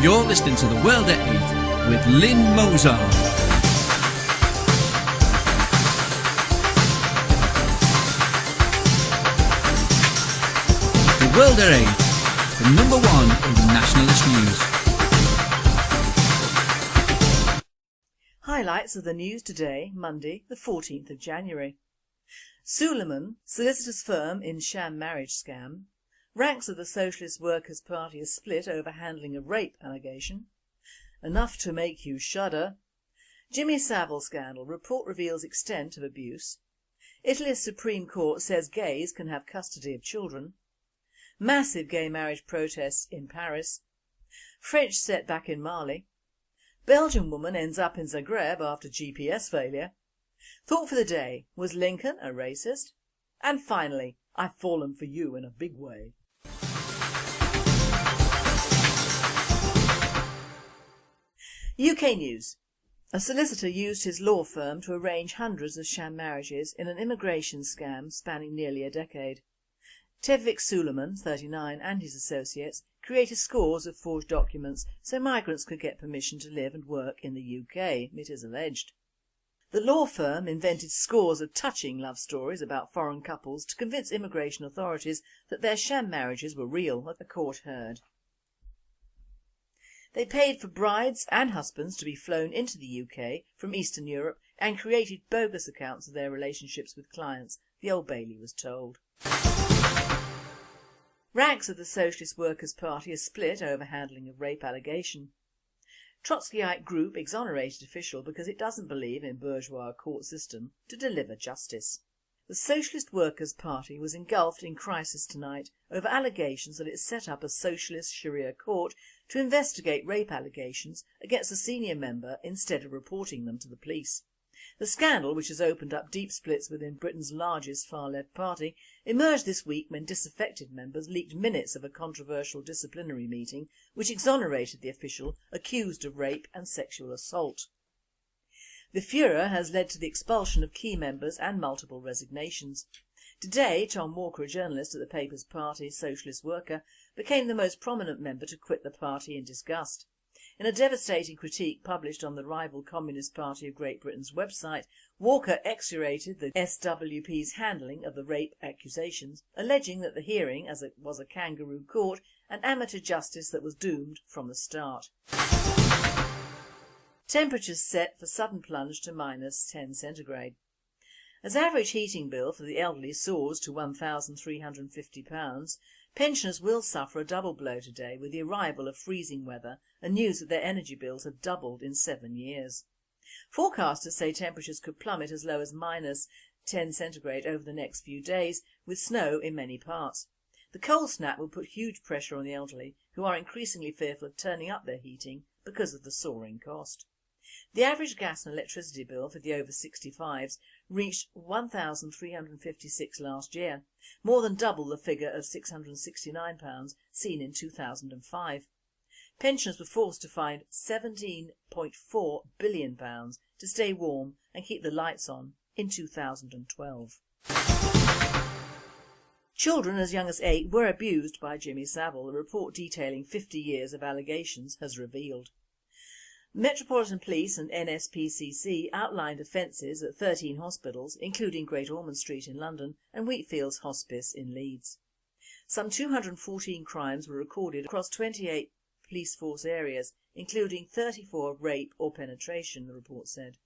You're listening to The World at 8 with Lynn Mozart. The World at 8, the number one in nationalist news. Highlights of the news today, Monday the 14th of January. Souleiman, solicitor's firm in Sham marriage scam. Ranks of the Socialist Workers' Party are split over handling a rape allegation. Enough to make you shudder. Jimmy Savile scandal, report reveals extent of abuse. Italy's Supreme Court says gays can have custody of children. Massive gay marriage protests in Paris. French setback in Mali. Belgian woman ends up in Zagreb after GPS failure. Thought for the day, was Lincoln a racist? And finally, I've fallen for you in a big way. UK news. A solicitor used his law firm to arrange hundreds of sham marriages in an immigration scam spanning nearly a decade. Tevfick Souleiman, 39, and his associates created scores of forged documents so migrants could get permission to live and work in the UK, it is alleged. The law firm invented scores of touching love stories about foreign couples to convince immigration authorities that their sham marriages were real, a court heard. They paid for brides and husbands to be flown into the UK from Eastern Europe and created bogus accounts of their relationships with clients, the Old Bailey was told. Ranks of the Socialist Workers' Party are split over handling of rape allegation. Trotskyite group exonerated official because it doesn't believe in bourgeois court system to deliver justice. The Socialist Workers' Party was engulfed in crisis tonight over allegations that it set up a socialist Sharia court to investigate rape allegations against a senior member instead of reporting them to the police. The scandal, which has opened up deep splits within Britain's largest far-left party, emerged this week when disaffected members leaked minutes of a controversial disciplinary meeting which exonerated the official accused of rape and sexual assault. The furor has led to the expulsion of key members and multiple resignations. Today, Tom Walker, a journalist at the paper's party Socialist Worker, became the most prominent member to quit the party in disgust. In a devastating critique published on the rival Communist Party of Great Britain's website, Walker execrated the SWP's handling of the rape accusations, alleging that the hearing, as it was a kangaroo court, and amateur justice that was doomed from the start. Temperatures set for sudden plunge to -10 centigrade. As average heating bill for the elderly soars to £1,350, pensioners will suffer a double blow today with the arrival of freezing weather and news that their energy bills have doubled in 7 years. Forecasters say temperatures could plummet as low as -10 centigrade over the next few days, with snow in many parts. The cold snap will put huge pressure on the elderly, who are increasingly fearful of turning up their heating because of the soaring cost. The average gas and electricity bill for the over 65s reached £1,356 last year, more than double the figure of £669 seen in 2005. Pensioners were forced to find £17.4 billion to stay warm and keep the lights on in 2012. Children as young as 8 were abused by Jimmy Savile, a report detailing 50 years of allegations has revealed. Metropolitan Police and NSPCC outlined offences at 13 hospitals, including Great Ormond Street in London and Wheatfields Hospice in Leeds. Some 214 crimes were recorded across 28 police force areas, including 34 of rape or penetration, the report said.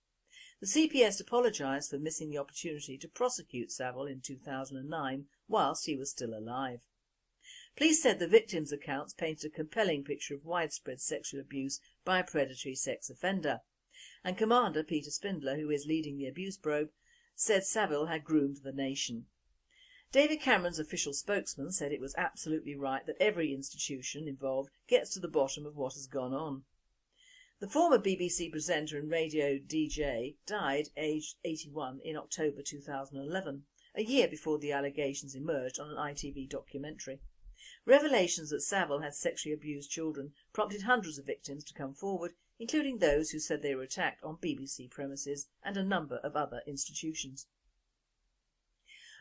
The CPS apologised for missing the opportunity to prosecute Savile in 2009 whilst he was still alive. Police said the victims' accounts painted a compelling picture of widespread sexual abuse by a predatory sex offender, and Commander Peter Spindler, who is leading the abuse probe, said Savile had groomed the nation. David Cameron's official spokesman said it was absolutely right that every institution involved gets to the bottom of what has gone on. The former BBC presenter and radio DJ died aged 81 in October 2011, a year before the allegations emerged on an ITV documentary. Revelations that Savile had sexually abused children prompted hundreds of victims to come forward, including those who said they were attacked on BBC premises and a number of other institutions.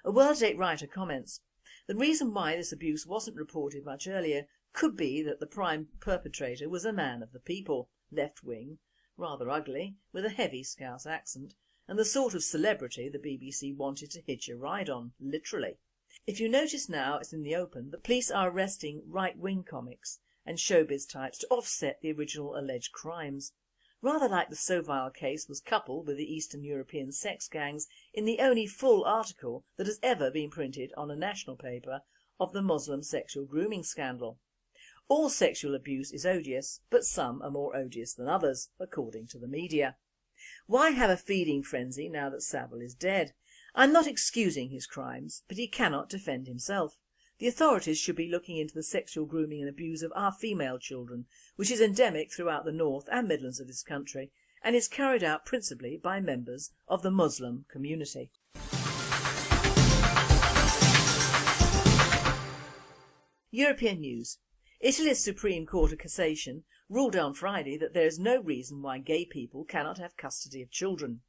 A World at 8 writer comments, "The reason why this abuse wasn't reported much earlier could be that the prime perpetrator was a man of the people, left-wing, rather ugly, with a heavy Scouse accent, and the sort of celebrity the BBC wanted to hitch a ride on, literally. If you notice now, it's in the open, the police are arresting right-wing comics and showbiz types to offset the original alleged crimes. Rather like the Sovile case was coupled with the Eastern European sex gangs in the only full article that has ever been printed on a national paper of the Muslim sexual grooming scandal. All sexual abuse is odious, but some are more odious than others, according to the media. Why have a feeding frenzy now that Savile is dead? I'm not excusing his crimes, but he cannot defend himself. The authorities should be looking into the sexual grooming and abuse of our female children, which is endemic throughout the north and Midlands of this country and is carried out principally by members of the Muslim community. European news. Italy's Supreme Court of Cassation ruled on Friday that there is no reason why gay people cannot have custody of children.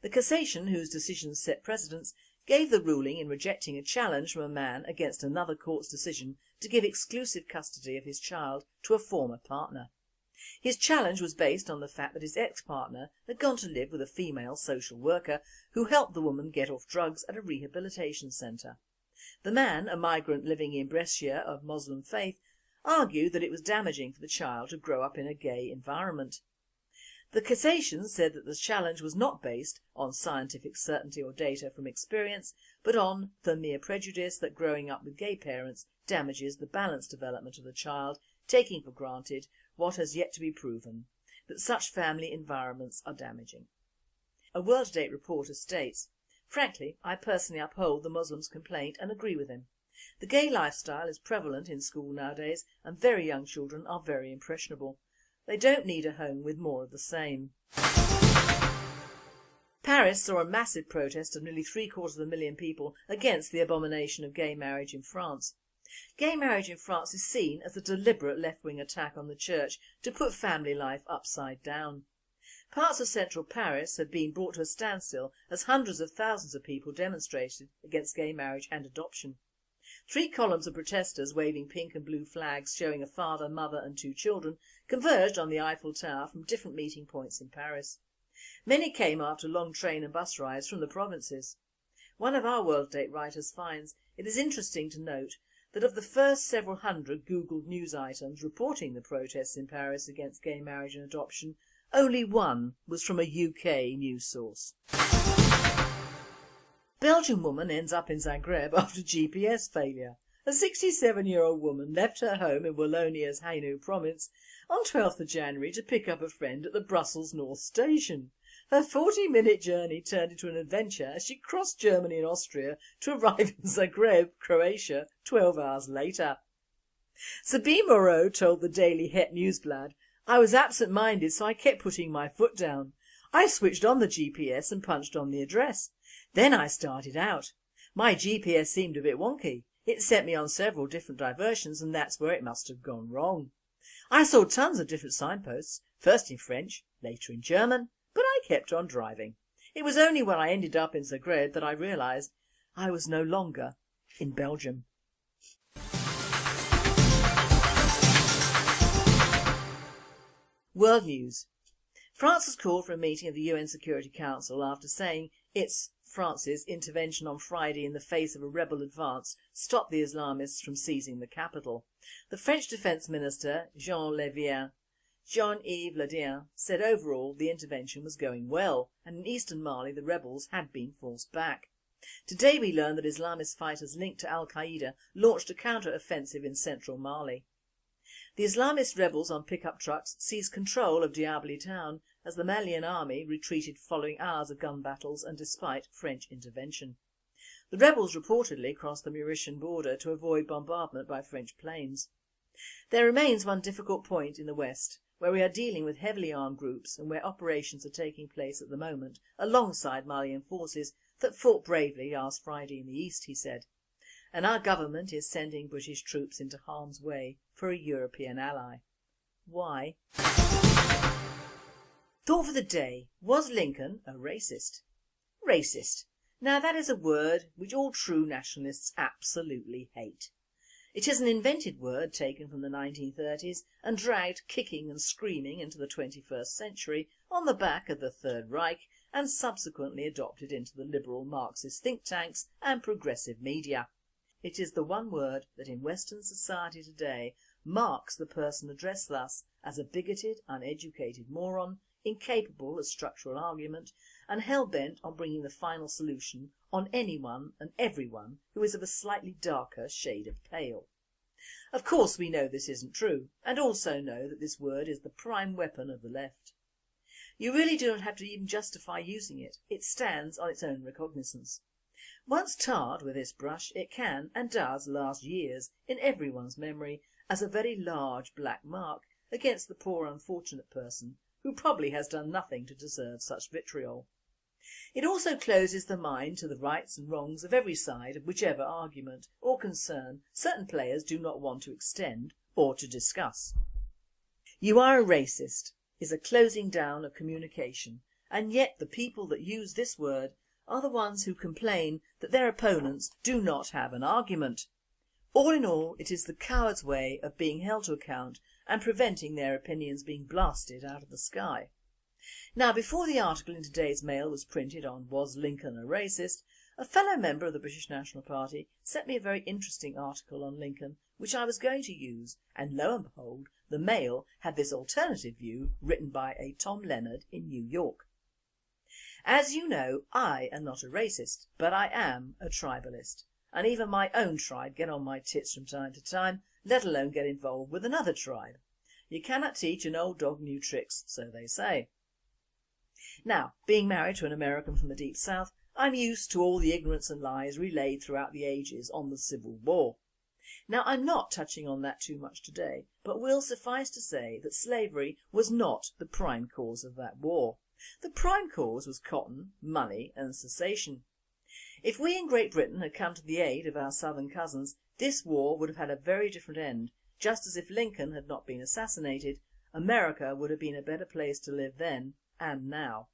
The Cassation, whose decisions set precedents, gave the ruling in rejecting a challenge from a man against another court's decision to give exclusive custody of his child to a former partner. His challenge was based on the fact that his ex-partner had gone to live with a female social worker who helped the woman get off drugs at a rehabilitation centre. The man, a migrant living in Brescia of Muslim faith, argued that it was damaging for the child to grow up in a gay environment. The Cassation said that the challenge was not based on scientific certainty or data from experience, but on the mere prejudice that growing up with gay parents damages the balanced development of the child, taking for granted what has yet to be proven, that such family environments are damaging. A World Date reporter states, "Frankly, I personally uphold the Muslim's complaint and agree with him. The gay lifestyle is prevalent in school nowadays and very young children are very impressionable. They don't need a home with more of the same." Paris saw a massive protest of nearly 750,000 people against the abomination of gay marriage in France. Gay marriage in France is seen as a deliberate left-wing attack on the church to put family life upside down. Parts of central Paris had been brought to a standstill as hundreds of thousands of people demonstrated against gay marriage and adoption. 3 columns of protesters waving pink and blue flags showing a father, mother and 2 children converged on the Eiffel Tower from different meeting points in Paris. Many came after long train and bus rides from the provinces. One of our World Date writers finds it is interesting to note that of the first several hundred Googled news items reporting the protests in Paris against gay marriage and adoption, only one was from a UK news source. Belgian woman ends up in Zagreb after GPS failure. A 67-year-old woman left her home in Wallonia's Hainaut province on 12th of January to pick up a friend at the Brussels North Station. Her 40-minute journey turned into an adventure as she crossed Germany and Austria to arrive in Zagreb, Croatia, 12 hours later. Sabine Moreau told the Daily Het Nieuwsblad, "I was absent-minded, so I kept putting my foot down. I switched on the GPS and punched on the address. Then I started out. My GPS seemed a bit wonky. It sent me on several different diversions and that's where it must have gone wrong. I saw tons of different signposts, first in French, later in German, but I kept on driving. It was only when I ended up in Zagreb that I realised I was no longer in Belgium." World news. France has called for a meeting of the UN Security Council after saying France's intervention on Friday in the face of a rebel advance stopped the Islamists from seizing the capital. The French Defence Minister Jean-Yves Le Drian said overall the intervention was going well and in eastern Mali the rebels had been forced back. Today we learned that Islamist fighters linked to al-Qaeda launched a counter-offensive in central Mali. The Islamist rebels on pickup trucks seized control of Diabaly town as the Malian army retreated following hours of gun battles and despite French intervention. The rebels reportedly crossed the Mauritian border to avoid bombardment by French planes. There remains one difficult point in the west, where we are dealing with heavily armed groups and where operations are taking place at the moment alongside Malian forces that fought bravely last Friday in the east, he said. And our government is sending British troops into harm's way for a European ally. Why? Thought for the day. Was Lincoln a racist? Racist. Now that is a word which all true nationalists absolutely hate. It is an invented word taken from the 1930s and dragged kicking and screaming into the 21st century on the back of the Third Reich and subsequently adopted into the liberal Marxist think tanks and progressive media. It is the one word that in Western society today marks the person addressed thus as a bigoted, uneducated moron, incapable of structural argument and hell-bent on bringing the final solution on anyone and everyone who is of a slightly darker shade of pale. Of course we know this isn't true, and also know that this word is the prime weapon of the left. You really do not have to even justify using it. It stands on its own recognizance. Once tarred with this brush, it can and does last years in everyone's memory as a very large black mark against the poor unfortunate person who probably has done nothing to deserve such vitriol. It also closes the mind to the rights and wrongs of every side of whichever argument or concern certain players do not want to extend or to discuss. "You are a racist" is a closing down of communication, and yet the people that use this word are the ones who complain that their opponents do not have an argument. All in all, it is the coward's way of being held to account and preventing their opinions being blasted out of the sky. Now, before the article in today's Mail was printed on "Was Lincoln a Racist?", a fellow member of the British National Party sent me a very interesting article on Lincoln which I was going to use, and lo and behold, the Mail had this alternative view written by a Tom Leonard in New York. As you know, I am not a racist, but I am a tribalist, and even my own tribe get on my tits from time to time, let alone get involved with another tribe. You cannot teach an old dog new tricks, so they say. Now, being married to an American from the Deep South, I'm used to all the ignorance and lies relayed throughout the ages on the Civil War. Now, I'm not touching on that too much today, but will suffice to say that slavery was not the prime cause of that war. The prime cause was cotton, money and secession. If we in Great Britain had come to the aid of our southern cousins, this war would have had a very different end, just as if Lincoln had not been assassinated, America would have been a better place to live then and now.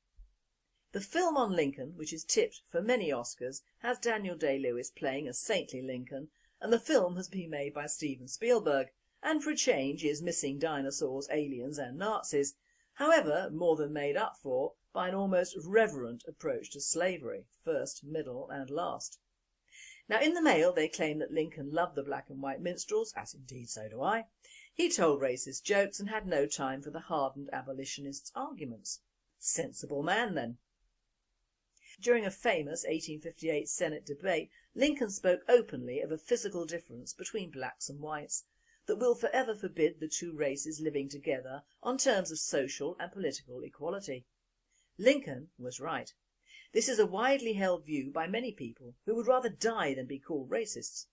The film on Lincoln, which is tipped for many Oscars, has Daniel Day-Lewis playing a saintly Lincoln, and the film has been made by Steven Spielberg, and for a change is missing dinosaurs, aliens and Nazis, however more than made up for by an almost reverent approach to slavery, first, middle and last. Now in the Mail they claim that Lincoln loved the black and white minstrels, as indeed so do I. He told racist jokes and had no time for the hardened abolitionists' arguments. Sensible man then. During a famous 1858 Senate debate, Lincoln spoke openly of a physical difference between blacks and whites that will forever forbid the two races living together on terms of social and political equality. Lincoln was right. This is a widely held view by many people who would rather die than be called racists.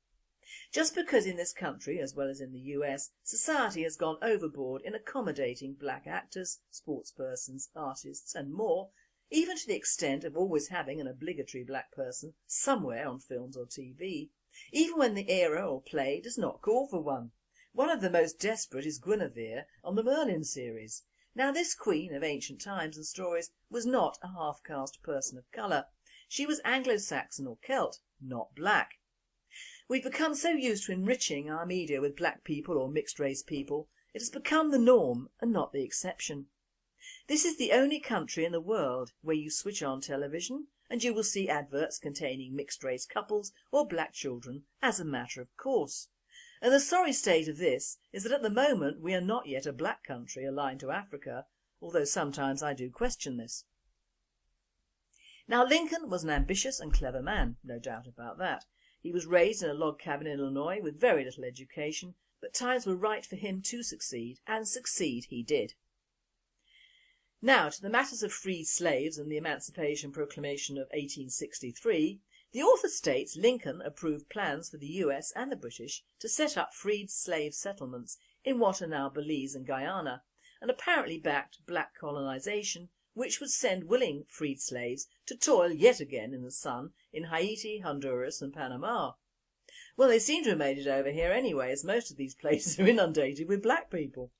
Just because in this country, as well as in the US, society has gone overboard in accommodating black actors, sportspersons, artists and more, even to the extent of always having an obligatory black person somewhere on films or TV, even when the era or play does not call for one. One of the most desperate is Guinevere on the Merlin series. Now this queen of ancient times and stories was not a half-caste person of colour. She was Anglo-Saxon or Celt, not black. We've become so used to enriching our media with black people or mixed-race people, it has become the norm and not the exception. This is the only country in the world where you switch on television and you will see adverts containing mixed-race couples or black children as a matter of course. And the sorry state of this is that at the moment we are not yet a black country aligned to Africa, although sometimes I do question this. Now Lincoln was an ambitious and clever man, no doubt about that. He was raised in a log cabin in Illinois with very little education, but times were right for him to succeed, and succeed he did. Now to the matters of freed slaves and the Emancipation Proclamation of 1863, the author states Lincoln approved plans for the US and the British to set up freed slave settlements in what are now Belize and Guyana, and apparently backed black colonisation, which would send willing freed slaves to toil yet again in the sun in Haiti, Honduras and Panama. Well, they seem to have made it over here anyway, as most of these places are inundated with black people.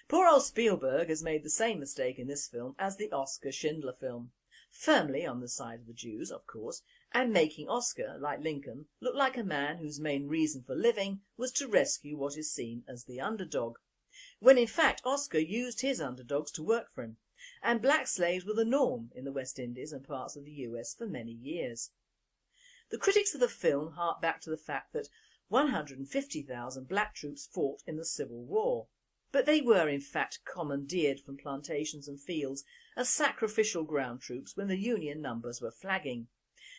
Poor old Spielberg has made the same mistake in this film as the Oscar Schindler film. Firmly on the side of the Jews, of course, and making Oscar, like Lincoln, look like a man whose main reason for living was to rescue what is seen as the underdog, when in fact Oscar used his underdogs to work for him, and black slaves were the norm in the West Indies and parts of the US for many years. The critics of the film hark back to the fact that 150,000 black troops fought in the Civil War, but they were in fact commandeered from plantations and fields as sacrificial ground troops when the Union numbers were flagging.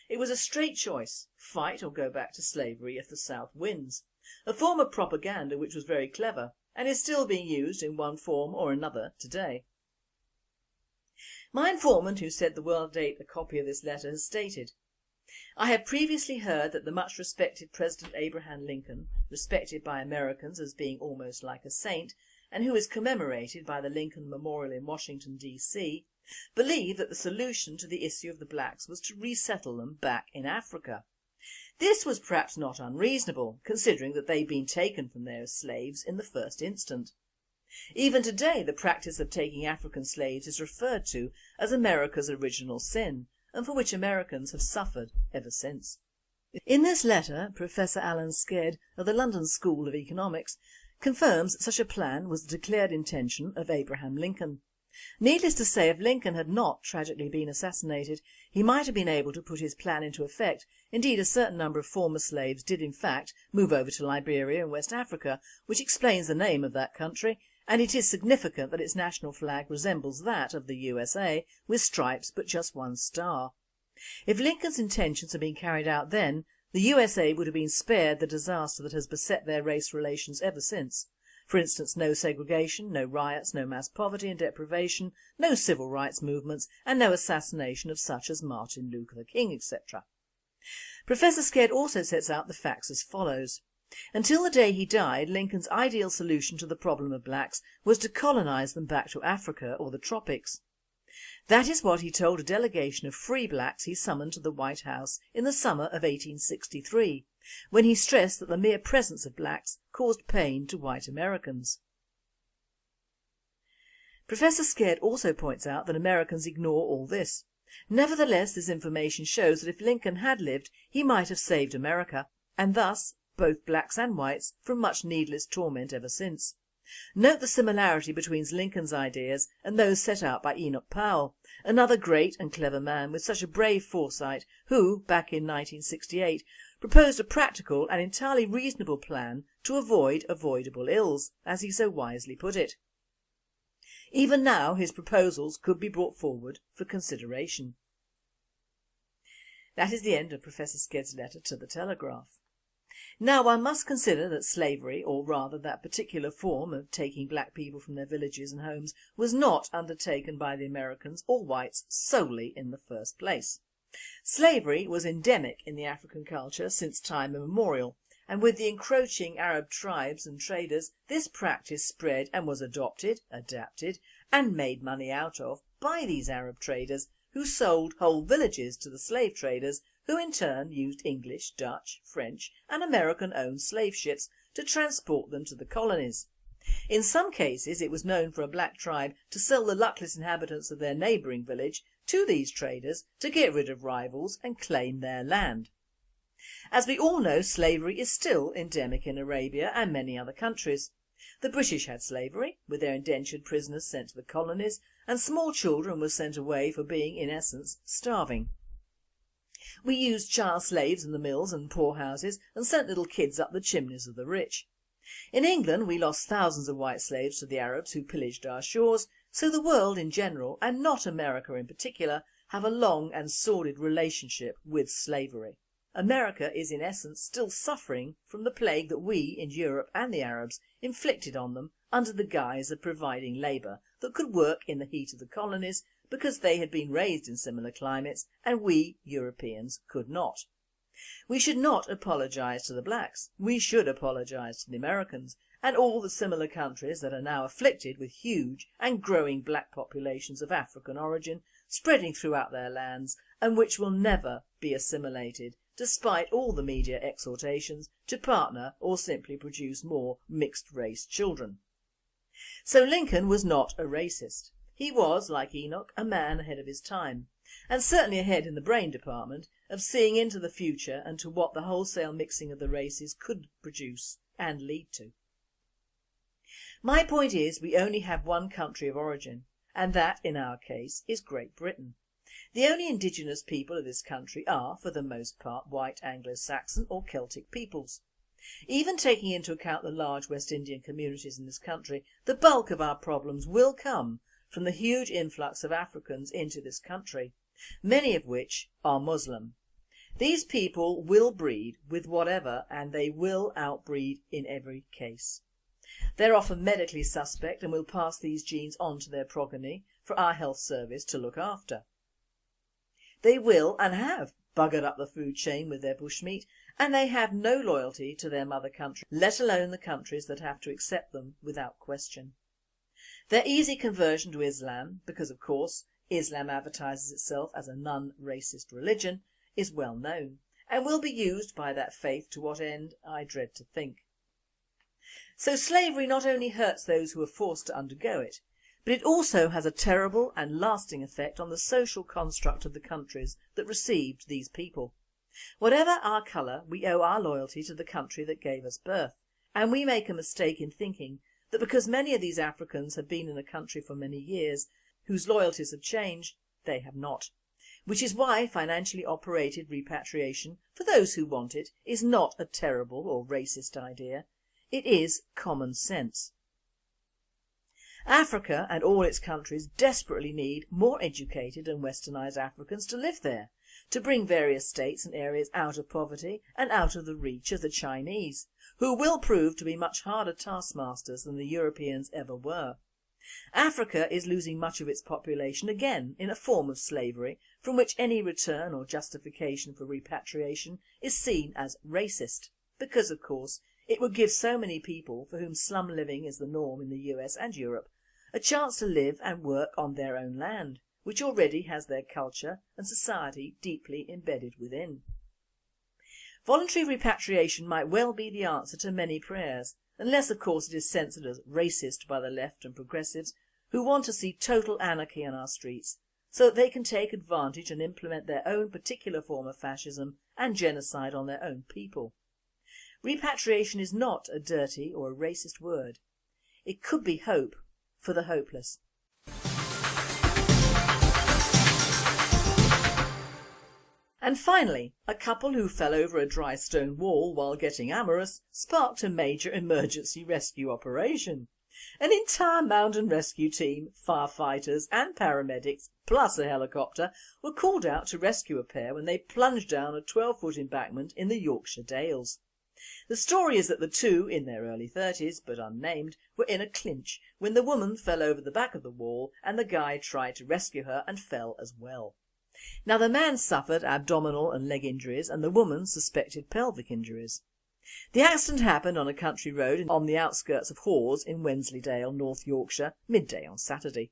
It was a straight choice: fight or go back to slavery if the South wins, a form of propaganda which was very clever and is still being used in one form or another today. My informant who sent the World Date a copy of this letter has stated, "I have previously heard that the much respected President Abraham Lincoln, respected by Americans as being almost like a saint, and who is commemorated by the Lincoln Memorial in Washington DC, believed that the solution to the issue of the blacks was to resettle them back in Africa. This was perhaps not unreasonable, considering that they'd been taken from there as slaves in the first instant. Even today the practice of taking African slaves is referred to as America's original sin, and for which Americans have suffered ever since." In this letter, Professor Alan Sked of the London School of Economics confirms that such a plan was the declared intention of Abraham Lincoln. Needless to say, if Lincoln had not tragically been assassinated, he might have been able to put his plan into effect. Indeed, a certain number of former slaves did in fact move over to Liberia in West Africa, which explains the name of that country, and it is significant that its national flag resembles that of the USA with stripes but just one star. If Lincoln's intentions had been carried out then, the USA would have been spared the disaster that has beset their race relations ever since. For instance, no segregation, no riots, no mass poverty and deprivation, no civil rights movements, and no assassination of such as Martin Luther King, etc. Professor Sked also sets out the facts as follows. Until the day he died, Lincoln's ideal solution to the problem of blacks was to colonise them back to Africa or the tropics. That is what he told a delegation of free blacks he summoned to the White House in the summer of 1863, when he stressed that the mere presence of blacks caused pain to white Americans. Professor Sked also points out that Americans ignore all this. Nevertheless, this information shows that if Lincoln had lived, he might have saved America, and thus both blacks and whites, from much needless torment ever since. Note the similarity between Lincoln's ideas and those set out by Enoch Powell, another great and clever man with such a brave foresight who, back in 1968, proposed a practical and entirely reasonable plan to avoid avoidable ills, as he so wisely put it. Even now his proposals could be brought forward for consideration. That is the end of Professor Sked's letter to the Telegraph. Now one must consider that slavery, or rather that particular form of taking black people from their villages and homes, was not undertaken by the Americans or whites solely in the first place. Slavery was endemic in the African culture since time immemorial, and with the encroaching Arab tribes and traders, this practice spread and was adopted, adapted and made money out of by these Arab traders, who sold whole villages to the slave traders, who in turn used English, Dutch, French and American-owned slave ships to transport them to the colonies. In some cases it was known for a black tribe to sell the luckless inhabitants of their neighbouring village to these traders to get rid of rivals and claim their land. As we all know, slavery is still endemic in Arabia and many other countries. The British had slavery, with their indentured prisoners sent to the colonies, and small children were sent away for being, in essence, starving. We used child slaves in the mills and poorhouses and sent little kids up the chimneys of the rich. In England we lost thousands of white slaves to the Arabs who pillaged our shores, so the world in general, and not America in particular, have a long and sordid relationship with slavery. America is in essence still suffering from the plague that we in Europe and the Arabs inflicted on them under the guise of providing labour that could work in the heat of the colonies because they had been raised in similar climates and we, Europeans, could not. We should not apologise to the blacks, we should apologise to the Americans and all the similar countries that are now afflicted with huge and growing black populations of African origin spreading throughout their lands and which will never be assimilated, despite all the media exhortations to partner or simply produce more mixed-race children. So Lincoln was not a racist. He was, like Enoch, a man ahead of his time, and certainly ahead in the brain department, of seeing into the future and to what the wholesale mixing of the races could produce and lead to. My point is, we only have one country of origin, and that, in our case, is Great Britain. The only indigenous people of this country are, for the most part, white Anglo-Saxon or Celtic peoples. Even taking into account the large West Indian communities in this country, the bulk of our problems will come from the huge influx of Africans into this country, many of which are Muslim. These people will breed with whatever, and they will outbreed in every case. They're often medically suspect and will pass these genes on to their progeny for our health service to look after. They will and have buggered up the food chain with their bushmeat, and they have no loyalty to their mother country, let alone the countries that have to accept them without question. Their easy conversion to Islam, because of course Islam advertises itself as a non-racist religion, is well known, and will be used by that faith to what end I dread to think. So slavery not only hurts those who are forced to undergo it, but it also has a terrible and lasting effect on the social construct of the countries that received these people. Whatever our colour, we owe our loyalty to the country that gave us birth, and we make a mistake in thinking that because many of these Africans have been in a country for many years, whose loyalties have changed, they have not. Which is why financially operated repatriation, for those who want it, is not a terrible or racist idea. It is common sense. Africa and all its countries desperately need more educated and westernised Africans to live there, to bring various states and areas out of poverty and out of the reach of the Chinese, who will prove to be much harder taskmasters than the Europeans ever were. Africa is losing much of its population again in a form of slavery from which any return or justification for repatriation is seen as racist, because of course it would give so many people, for whom slum living is the norm in the US and Europe, a chance to live and work on their own land, which already has their culture and society deeply embedded within. Voluntary repatriation might well be the answer to many prayers, unless of course it is censored as racist by the left and progressives who want to see total anarchy on our streets, so that they can take advantage and implement their own particular form of fascism and genocide on their own people. Repatriation is not a dirty or a racist word. It could be hope for the hopeless. And finally, a couple who fell over a dry stone wall while getting amorous sparked a major emergency rescue operation. An entire mountain rescue team, firefighters and paramedics, plus a helicopter, were called out to rescue a pair when they plunged down a 12-foot embankment in the Yorkshire Dales. The story is that the two, in their early 30s but unnamed, were in a clinch when the woman fell over the back of the wall and the guy tried to rescue her and fell as well. Now the man suffered abdominal and leg injuries and the woman suspected pelvic injuries. The accident happened on a country road on the outskirts of Hawes in Wensleydale, North Yorkshire, midday on Saturday.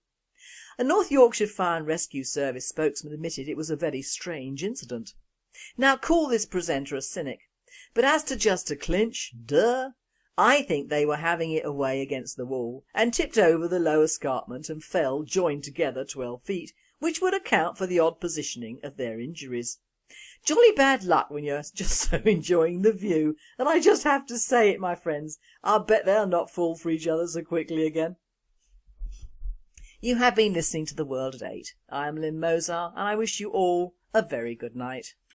A North Yorkshire Fire and Rescue Service spokesman admitted it was a very strange incident. Now call this presenter a cynic, but as to just a clinch, duh, I think they were having it away against the wall and tipped over the low escarpment and fell joined together 12 feet, which would account for the odd positioning of their injuries. Jolly bad luck when you're just so enjoying the view, and I just have to say it, my friends, I'll bet they'll not fall for each other so quickly again. You have been listening to The World at 8. I am Lynn Mozart and I wish you all a very good night.